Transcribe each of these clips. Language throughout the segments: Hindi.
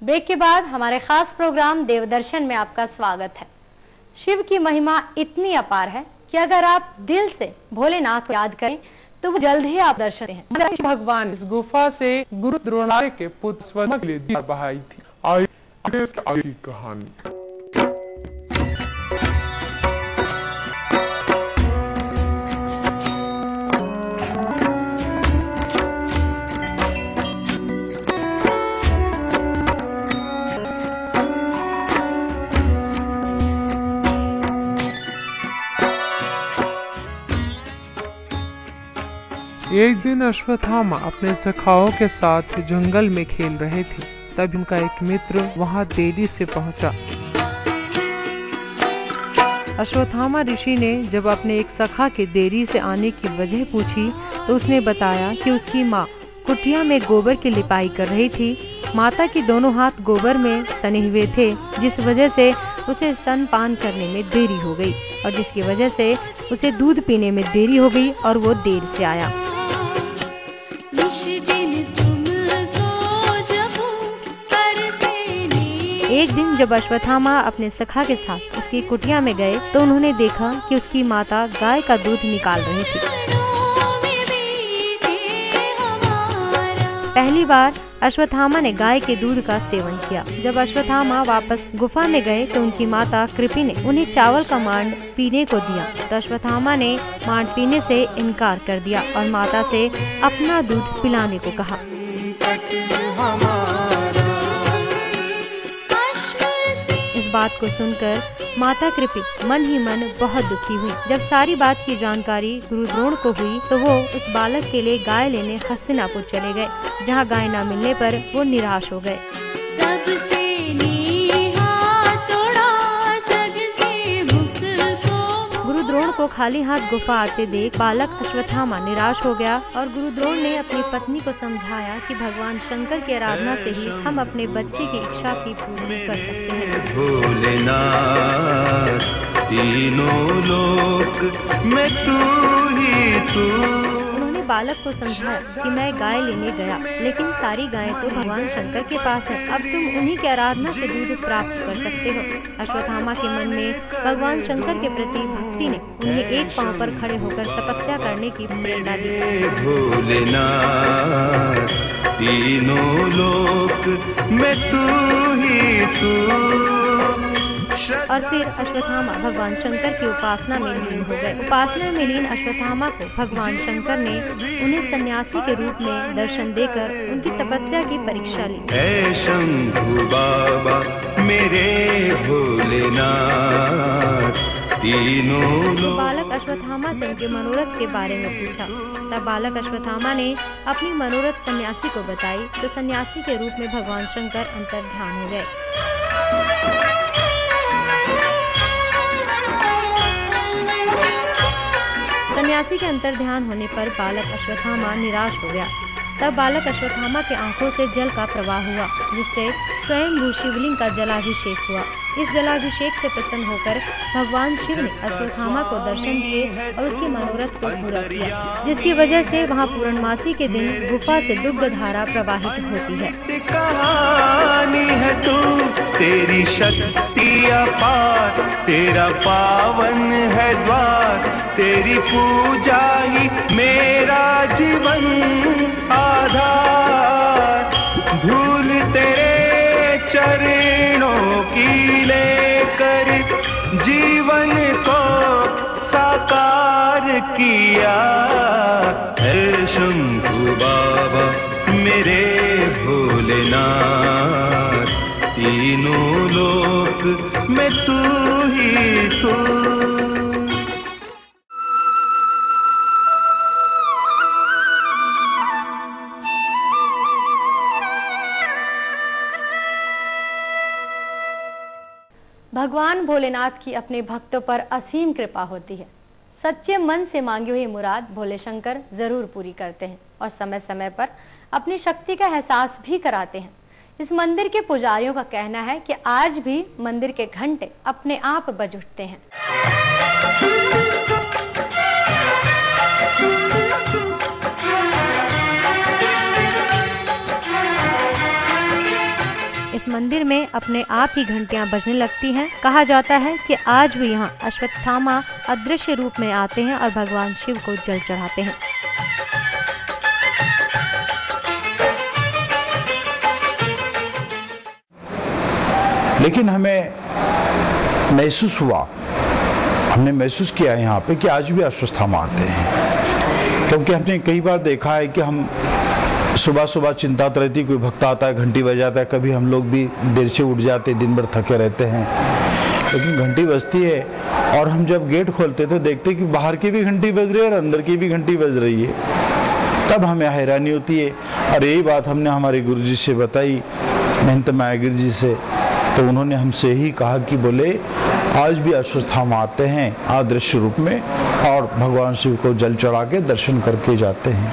ब्रेक के बाद हमारे खास प्रोग्राम देवदर्शन में आपका स्वागत है। शिव की महिमा इतनी अपार है कि अगर आप दिल से भोलेनाथ को याद करें तो वो जल्द ही आप दर्शन हैं। भगवान इस गुफा से गुरु द्रोणाचार्य के पुत्र स्वयं के लिए दीवार बहाई थी। आगे की कहानी। एक दिन अश्वत्थामा अपने सखाओं के साथ जंगल में खेल रहे थे। तब उनका एक मित्र वहां देरी से पहुंचा। अश्वत्थामा ऋषि ने जब अपने एक सखा के देरी से आने की वजह पूछी तो उसने बताया कि उसकी माँ कुटिया में गोबर की लिपाई कर रही थी। माता के दोनों हाथ गोबर में सने हुए थे, जिस वजह से उसे स्तनपान करने में देरी हो गई और जिसकी वजह से उसे दूध पीने में देरी हो गई और वो देर से आया। एक दिन जब अश्वत्थामा अपने सखा के साथ उसकी कुटिया में गए तो उन्होंने देखा कि उसकी माता गाय का दूध निकाल रही थी। पहली बार अश्वत्थामा ने गाय के दूध का सेवन किया। जब अश्वत्थामा वापस गुफा में गए तो उनकी माता कृपि ने उन्हें चावल का मांड पीने को दिया। तो अश्वत्थामा ने मांड पीने से इनकार कर दिया और माता से अपना दूध पिलाने को कहा। इस बात को सुनकर माता कृपि मन ही मन बहुत दुखी हुई। जब सारी बात की जानकारी गुरु द्रोण को हुई तो वो उस बालक के लिए गाय लेने हस्तिनापुर चले गए, जहाँ गाय न मिलने पर वो निराश हो गए। गुरु द्रोण को खाली हाथ गुफा आते देख बालक अश्वत्थामा निराश हो गया और गुरु द्रोण ने अपनी पत्नी को समझाया कि भगवान शंकर की आराधना से ही हम अपने बच्चे की इच्छा की पूर्ति कर सकते हैं। भोलेनाथ तीनों लोक में तू ही तू। बालक को समझाया कि मैं गाय लेने गया, लेकिन सारी गायें तो भगवान शंकर के पास है। अब तुम उन्हीं की आराधना से दूध प्राप्त कर सकते हो। अश्वत्थामा के मन में भगवान शंकर के प्रति भक्ति ने उन्हें एक पांव पर खड़े होकर तपस्या करने की प्रेरणा दी। भोलेनाथ तीनों लोक में तू ही तू। और फिर अश्वत्थामा भगवान शंकर की उपासना में लीन हो गए। उपासना में लीन अश्वत्थामा को भगवान शंकर ने उन्हें सन्यासी के रूप में दर्शन देकर उनकी तपस्या की परीक्षा ली। ऐ शंभु बाबा मेरे भोलेनाथ तीनों। तो बालक अश्वत्थामा से उनके मनोरथ के बारे में पूछा। तब बालक अश्वत्थामा ने अपनी मनोरथ सन्यासी को बताई तो सन्यासी के रूप में भगवान शंकर अंतर्ध्यान हो गए। सन्यासी के अंतर्ध्यान होने पर बालक अश्वत्थामा निराश हो गया। तब बालक अश्वत्थामा के आंखों से जल का प्रवाह हुआ, जिससे स्वयं शिवलिंग का जलाभिषेक हुआ। इस जलाभिषेक से प्रसन्न होकर भगवान शिव ने अश्वत्थामा को दर्शन दिए और उसके मनोरथ को पूरा किया, जिसकी वजह से वहां पूर्णमासी के दिन गुफा से दुग्ध धारा प्रवाहित होती है। कहानी है तू तेरी शक्ति अपार, तेरा पावन है द्वार, तेरी पूजा ही मेरा जीवन आधार। धूल तेरे चरणों की लेकर जीवन को साकार किया। है शंभु बाबा मेरे भोलेनाथ तीनों लोक में तू ही तू। भगवान भोलेनाथ की अपने भक्तों पर असीम कृपा होती है। सच्चे मन से मांगी हुई मुराद भोले शंकर जरूर पूरी करते हैं और समय समय पर अपनी शक्ति का एहसास भी कराते हैं। इस मंदिर के पुजारियों का कहना है कि आज भी मंदिर के घंटे अपने आप बज उठते हैं। इस इस मंदिर में अपने आप ही घंटियां बजने लगती हैं। कहा जाता है कि आज भी यहाँ अश्वत्थामा अदृश्य रूप में आते हैं और भगवान शिव को जल चढ़ाते हैं। लेकिन हमने महसूस किया यहाँ पे कि आज भी अश्वत्थामा आते हैं, क्योंकि हमने कई बार देखा है कि हम सुबह सुबह चिंता रहती, कोई भक्त आता है, घंटी बजाता है, कभी हम लोग भी देर से उठ जाते, दिन भर थके रहते हैं, लेकिन घंटी बजती है और हम जब गेट खोलते तो देखते कि बाहर की भी घंटी बज रही है और अंदर की भी घंटी बज रही है। तब हमें हैरानी होती है, और यही बात हमने हमारे गुरुजी से बताई, महंत मायागिर जी से, तो उन्होंने हमसे ही कहा कि बोले आज भी अश्वत्थामा आते हैं अदृश्य रूप में और भगवान शिव को जल चढ़ा के दर्शन करके जाते हैं।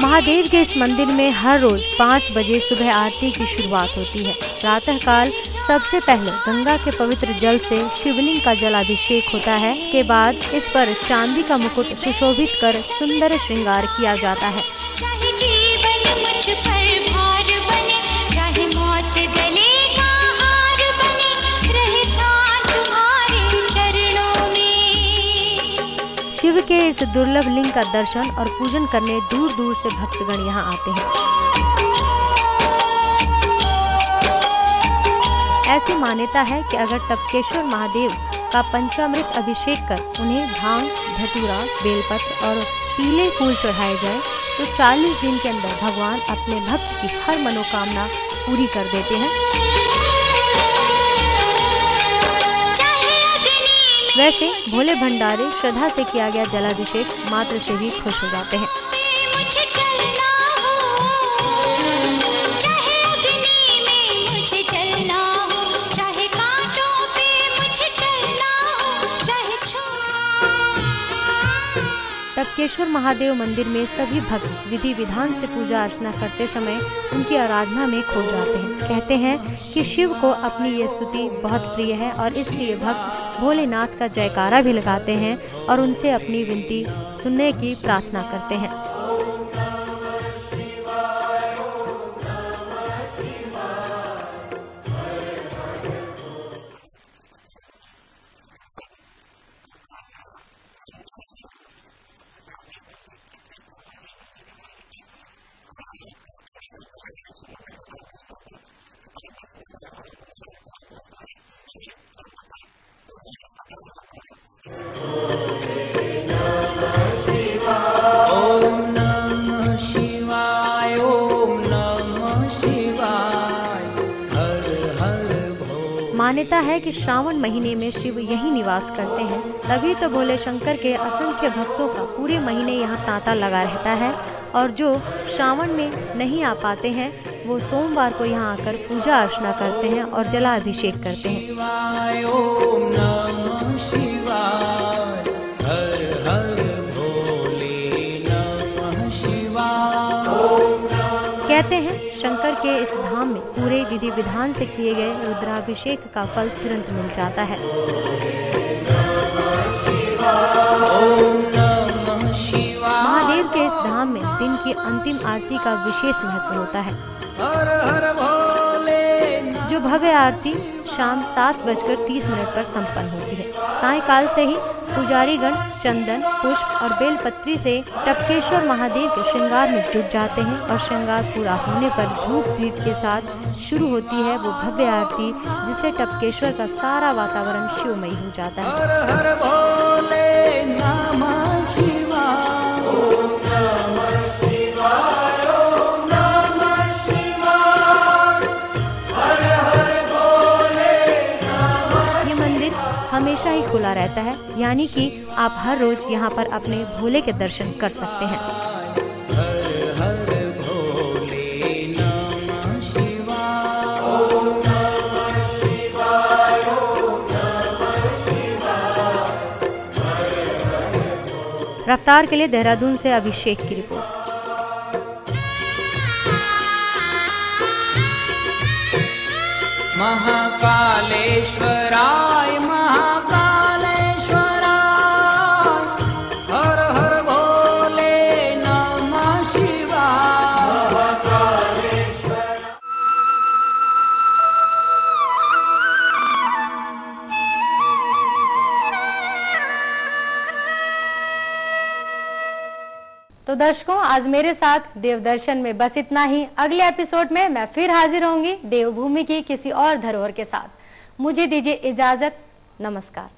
महादेव के इस मंदिर में हर रोज 5 बजे सुबह आरती की शुरुआत होती है। प्रातःकाल सबसे पहले गंगा के पवित्र जल से शिवलिंग का जलाभिषेक होता है। इसके बाद इस पर चांदी का मुकुट सुशोभित कर सुंदर श्रृंगार किया जाता है। चाहे जीवन मुझ पर भार बने, चाहे मौत गले का हार बने, रहता तुम्हारे चरणों में। शिव के इस दुर्लभ लिंग का दर्शन और पूजन करने दूर दूर से भक्तगण यहाँ आते हैं। ऐसी मान्यता है कि अगर टपकेश्वर महादेव का पंचामृत अभिषेक कर उन्हें भांग, धतूरा, बेलपत्र और पीले फूल चढ़ाए जाए तो 40 दिन के अंदर भगवान अपने भक्त की हर मनोकामना पूरी कर देते हैं। वैसे भोले भंडारे श्रद्धा से किया गया जलाभिषेक मात्र से ही खुश हो जाते हैं। टपकेश्वर महादेव मंदिर में सभी भक्त विधि विधान से पूजा अर्चना करते समय उनकी आराधना में खो जाते हैं। कहते हैं कि शिव को अपनी ये स्तुति बहुत प्रिय है और इसलिए भक्त भोलेनाथ का जयकारा भी लगाते हैं और उनसे अपनी विनती सुनने की प्रार्थना करते हैं। मान्यता है कि श्रावण महीने में शिव यहीं निवास करते हैं, तभी तो भोले शंकर के असंख्य भक्तों का पूरे महीने यहाँ तांता लगा रहता है। और जो श्रावण में नहीं आ पाते हैं वो सोमवार को यहाँ आकर पूजा अर्चना करते हैं और जलाभिषेक करते हैं। कहते हैं शंकर के इस धाम में पूरे विधि विधान से किए गए रुद्राभिषेक का फल तुरंत मिल जाता है। महादेव के इस धाम में दिन की अंतिम आरती का विशेष महत्व होता है। जो भव्य आरती शाम 7:30 पर संपन्न होती है। सायंकाल से ही पुजारीगण चंदन, पुष्प और बेलपत्री से टपकेश्वर महादेव के श्रृंगार में जुट जाते हैं और श्रृंगार पूरा होने पर धूप दीप के साथ शुरू होती है वो भव्य आरती, जिससे टपकेश्वर का सारा वातावरण शिवमयी हो जाता है। हर हर भोले नमः शिवाय। हमेशा ही खुला रहता है, यानी कि आप हर रोज यहाँ पर अपने भोले के दर्शन कर सकते हैं। हर हर भोले नमः शिवाय। रफ्तार के लिए देहरादून से अभिषेक की रिपोर्ट। महाकालेश्वराय महाकालेश्वराय हर हर भोले नमः शिवाय। तो दर्शकों, आज मेरे साथ देवदर्शन में बस इतना ही। अगले एपिसोड में मैं फिर हाजिर होंगी देवभूमि की किसी और धरोहर के साथ। मुझे दीजिए इजाजत। नमस्कार।